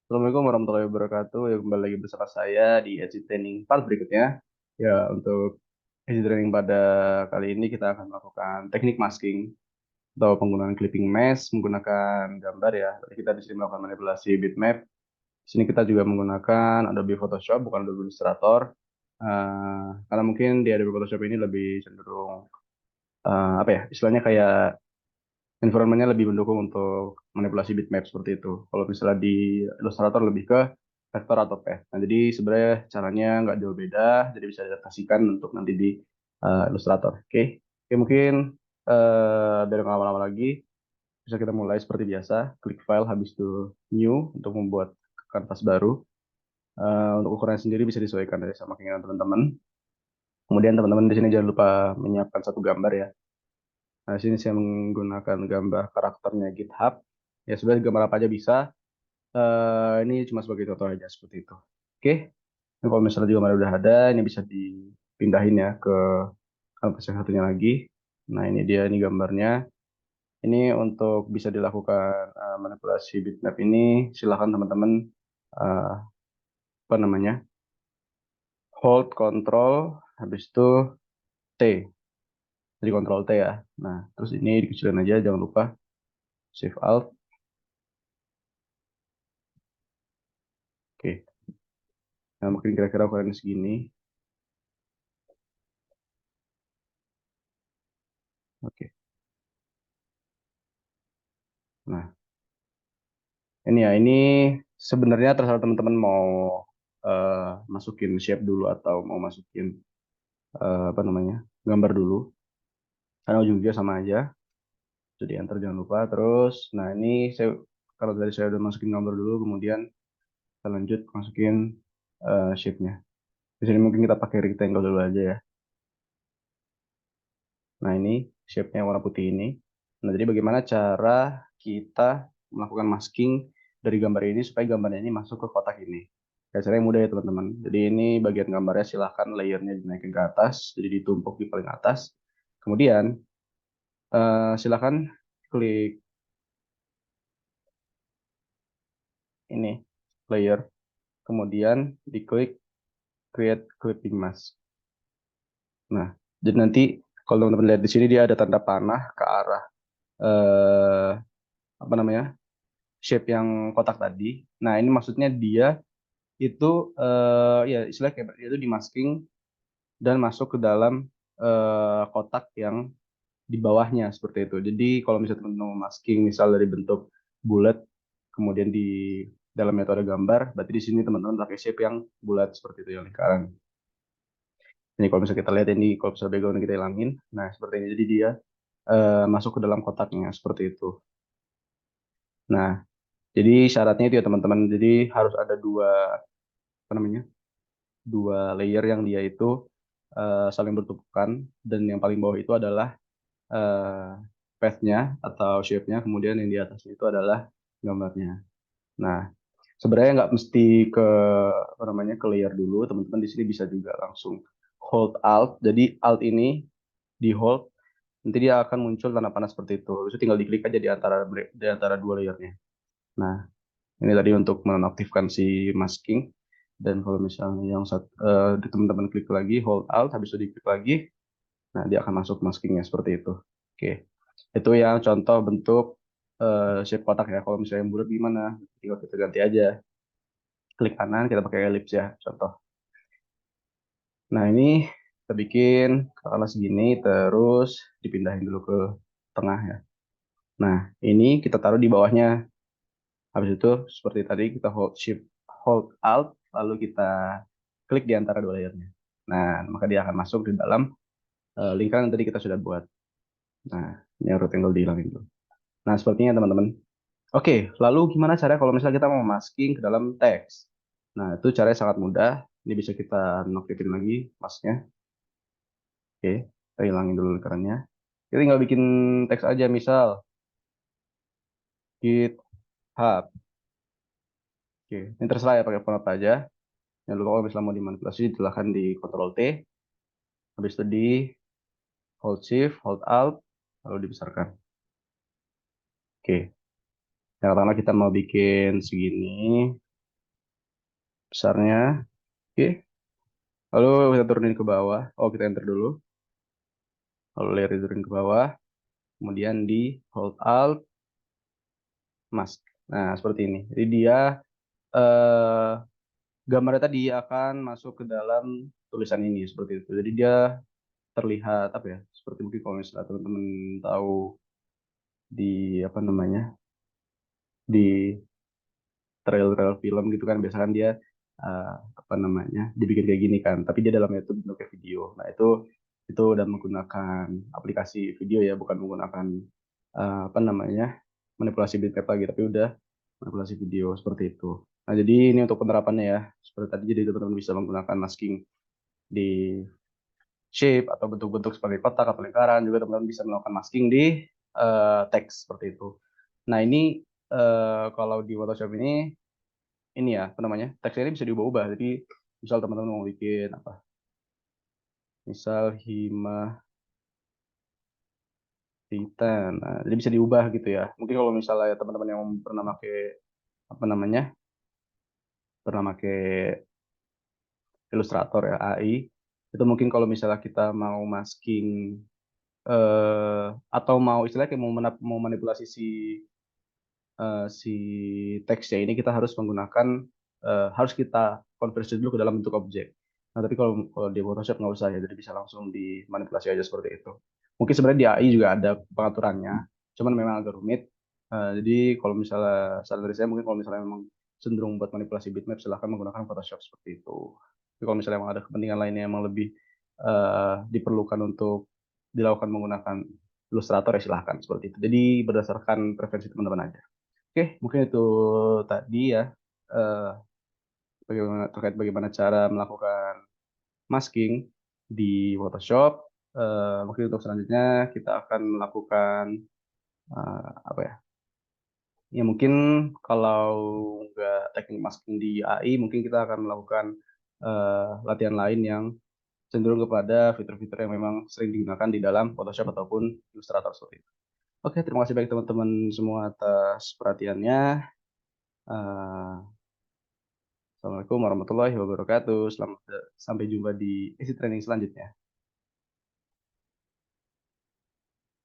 Assalamualaikum warahmatullahi wabarakatuh. Ya, kembali lagi bersama saya di Edge Training part berikutnya. Ya, untuk Edge Training pada kali ini kita akan melakukan teknik masking atau penggunaan clipping mesh menggunakan gambar ya. Jadi kita di sini melakukan manipulasi bitmap. Di sini kita juga menggunakan Adobe Photoshop bukan Adobe Illustrator. Karena mungkin di Adobe Photoshop ini lebih cenderung apa ya? Istilahnya kayak environment-nya lebih mendukung untuk manipulasi bitmap seperti itu. Kalau misalnya di Illustrator lebih ke vektor atau path. Nah, jadi sebenarnya caranya nggak jauh beda, jadi bisa diadaptasikan untuk nanti di Illustrator. Oke, Oke mungkin biar nggak lama-lama lagi, bisa kita mulai seperti biasa. Klik file, habis itu new untuk membuat kanvas baru. Untuk ukuran sendiri bisa disesuaikan dari sama keinginan teman-teman. Kemudian teman-teman di sini jangan lupa menyiapkan satu gambar ya. Nah, di sini saya menggunakan gambar karakternya GitHub. Ya, sebenarnya gambar apa aja bisa. Ini cuma sebagai contoh aja seperti itu. Oke, Nah, kalau misalnya juga udah ada, ini bisa dipindahin ya ke kanvas yang satunya lagi. Nah, ini dia ini gambarnya. Ini untuk bisa dilakukan manipulasi bitmap ini, silakan teman-teman eh, apa namanya? Hold control habis itu T. Jadi control T ya. Nah, terus ini dikecilin aja, jangan lupa Shift Alt. Oke. Nah, mungkin kira-kira ukurannya segini. Oke. Nah, ini ya, ini sebenarnya terserah teman-teman mau masukin shape dulu atau mau masukin apa namanya gambar dulu. Karena ujung-ujungnya sama aja. Jadi enter jangan lupa. Terus, nah ini saya kalau dari saya udah masukin gambar dulu, kemudian kita lanjut masukin shape-nya. Di sini mungkin kita pakai rectangle dulu aja ya. Nah ini shape-nya warna putih ini. Nah jadi bagaimana cara kita melakukan masking dari gambar ini supaya gambarnya ini masuk ke kotak ini. Ya, caranya mudah ya teman-teman. Jadi ini bagian gambarnya silahkan layernya dinaikin ke atas, jadi ditumpuk di paling atas. Kemudian silahkan klik ini layer, kemudian diklik create clipping mask. Nah, jadi nanti kalau teman-teman lihat di sini dia ada tanda panah ke arah eh, apa namanya shape yang kotak tadi. Nah, ini maksudnya dia itu ya istilahnya kayak dia itu dimasking dan masuk ke dalam kotak yang di bawahnya seperti itu. Jadi kalau misalnya teman-teman mau masking misal dari bentuk bulat kemudian di dalam metode gambar, berarti di sini teman-teman pakai shape yang bulat seperti itu yang lingkaran. Ini kalau misalnya kita lihat ini kalau misalnya background kita hilangin, nah seperti ini. Jadi dia masuk ke dalam kotaknya seperti itu. Nah, jadi syaratnya itu ya teman-teman. Jadi harus ada dua apa namanya? Dua layer yang dia itu saling bertumpukan dan yang paling bawah itu adalah eh, path-nya atau shape-nya, kemudian yang di atasnya itu adalah gambarnya. Nah, sebenarnya nggak mesti ke apa namanya ke layer dulu, teman-teman di sini bisa juga langsung hold alt. Jadi alt ini di hold, nanti dia akan muncul tanda panah seperti itu. Terus tinggal diklik aja di antara dua layernya. Nah, ini tadi untuk menonaktifkan si masking. Dan kalau misalnya yang teman-teman klik lagi, hold alt, habis itu diklik lagi, nah dia akan masuk maskingnya seperti itu. Oke, itu yang contoh bentuk shape kotak ya. Kalau misalnya yang bulat gimana? Tinggal kita ganti aja. Klik kanan, kita pakai ellipse ya, contoh. Nah ini kita bikin katakanlah segini, terus dipindahin dulu ke tengah ya. Nah ini kita taruh di bawahnya. Habis itu seperti tadi kita hold shift, hold alt, lalu kita klik di antara dua layernya. Nah maka dia akan masuk di dalam lingkaran yang tadi kita sudah buat. Nah ini rectangle dihilangin dulu. Nah sepertinya teman-teman. Oke, lalu gimana cara kalau misalnya kita mau masking ke dalam teks? Nah, itu caranya sangat mudah. Ini bisa kita nonaktifin lagi masknya. Oke, kita hilangin dulu lingkarannya. Kita tinggal bikin teks aja, misal GitHub. Oke, ini terserah ya pakai font apa aja. Jangan lupa kalau misalnya mau dimanipulasi, silahkan di Ctrl T. Habis itu di Hold Shift, Hold Alt, lalu dibesarkan. Oke, yang pertama kita mau bikin segini. besarnya. Oke. Lalu kita turunin ke bawah. Oh, kita enter dulu. Lalu layer diturunin ke bawah. Kemudian di hold alt mask. Nah, seperti ini. Jadi dia eh, gambarnya tadi akan masuk ke dalam tulisan ini seperti itu. Jadi dia terlihat apa ya? Seperti mungkin kalau misalnya teman-teman tahu di apa namanya? Di trail-trail film gitu kan biasanya kan dia apa namanya? Dibikin kayak gini kan, tapi dia dalamnya itu bentuknya video. Nah, itu udah menggunakan aplikasi video ya, bukan menggunakan apa namanya? Manipulasi bitmap lagi, tapi udah manipulasi video seperti itu. Nah, jadi ini untuk penerapannya ya. Seperti tadi, jadi teman-teman bisa menggunakan masking di shape atau bentuk-bentuk seperti kotak atau lingkaran. Juga teman-teman bisa melakukan masking di teks seperti itu. Nah, ini kalau di Photoshop ini ya, apa namanya, teksnya ini bisa diubah-ubah. Jadi, misal teman-teman mau bikin apa? Misal Hima Titan. Nah, jadi bisa diubah gitu ya. Mungkin kalau misalnya teman-teman yang pernah pakai apa namanya? Pernah pakai Illustrator ya, AI, itu mungkin kalau misalnya kita mau masking atau mau istilahnya kayak mau manipulasi si teksnya ini, kita harus menggunakan harus kita konversi dulu ke dalam bentuk objek. Nah, tapi kalau di Photoshop nggak usah ya, jadi bisa langsung dimanipulasi aja seperti itu. Mungkin sebenarnya di AI juga ada pengaturannya, cuman memang agak rumit. Jadi kalau misalnya saran dari saya, mungkin kalau misalnya memang cenderung buat manipulasi bitmap, silahkan menggunakan Photoshop seperti itu. Tapi kalau misalnya memang ada kepentingan lainnya yang memang lebih diperlukan untuk dilakukan menggunakan Illustrator, ya silahkan seperti itu. Jadi berdasarkan preferensi teman-teman aja. Oke, mungkin itu tadi ya, eh, terkait bagaimana cara melakukan masking di Photoshop. Mungkin untuk selanjutnya kita akan melakukan apa ya? Ya mungkin kalau nggak teknik masking di AI, mungkin kita akan melakukan latihan lain yang cenderung kepada fitur-fitur yang memang sering digunakan di dalam Photoshop ataupun Illustrator seperti itu. Oke, terima kasih banyak teman-teman semua atas perhatiannya. Eh, Assalamualaikum warahmatullahi wabarakatuh. Sampai jumpa di isi training selanjutnya.